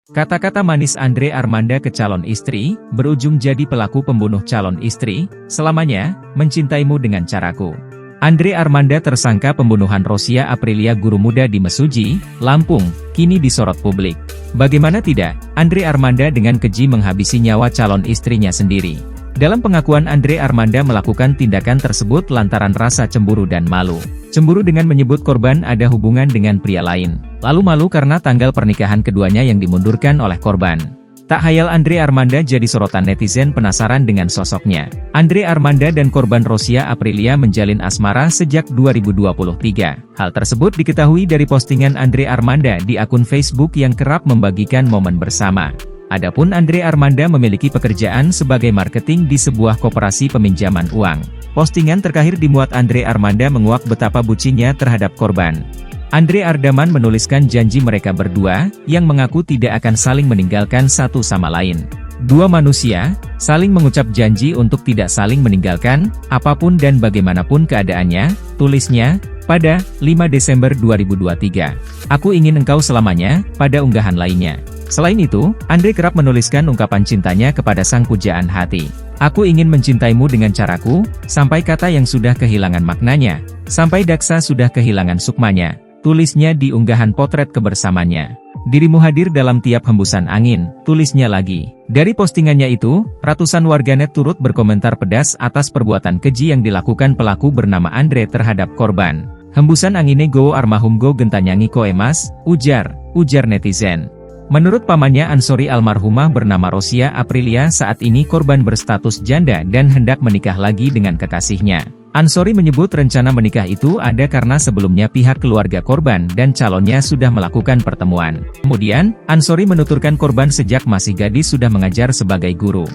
Kata-kata manis Andre Armanda ke calon istri, berujung jadi pelaku pembunuh calon istri, selamanya, mencintaimu dengan caraku. Andre Armanda tersangka pembunuhan Rosia Aprilia guru muda di Mesuji, Lampung, kini disorot publik. Bagaimana tidak, Andre Armanda dengan keji menghabisi nyawa calon istrinya sendiri. Dalam pengakuan Andre Armanda melakukan tindakan tersebut lantaran rasa cemburu dan malu. Cemburu dengan menyebut korban ada hubungan dengan pria lain. Lalu malu karena tanggal pernikahan keduanya yang dimundurkan oleh korban. Tak hayal Andre Armanda jadi sorotan netizen penasaran dengan sosoknya. Andre Armanda dan korban Rosia Aprilia menjalin asmara sejak 2023. Hal tersebut diketahui dari postingan Andre Armanda di akun Facebook yang kerap membagikan momen bersama. Adapun Andre Armanda memiliki pekerjaan sebagai marketing di sebuah koperasi peminjaman uang. Postingan terakhir dimuat Andre Armanda menguak betapa bucinnya terhadap korban. Andre Ardaman menuliskan janji mereka berdua, yang mengaku tidak akan saling meninggalkan satu sama lain. Dua manusia, saling mengucap janji untuk tidak saling meninggalkan, apapun dan bagaimanapun keadaannya, tulisnya, pada 5 Desember 2023. Aku ingin engkau selamanya, pada unggahan lainnya. Selain itu, Andre kerap menuliskan ungkapan cintanya kepada sang pujaan hati. Aku ingin mencintaimu dengan caraku, sampai kata yang sudah kehilangan maknanya, sampai daksa sudah kehilangan sukmanya, tulisnya di unggahan potret kebersamanya. Dirimu hadir dalam tiap hembusan angin, tulisnya lagi. Dari postingannya itu, ratusan warganet turut berkomentar pedas atas perbuatan keji yang dilakukan pelaku bernama Andre terhadap korban. Hembusan angine go armahum go gentanyangi koemas, ujar netizen. Menurut pamannya Ansori almarhumah bernama Rosia Aprilia saat ini korban berstatus janda dan hendak menikah lagi dengan kekasihnya. Ansori menyebut rencana menikah itu ada karena sebelumnya pihak keluarga korban dan calonnya sudah melakukan pertemuan. Kemudian, Ansori menuturkan korban sejak masih gadis sudah mengajar sebagai guru.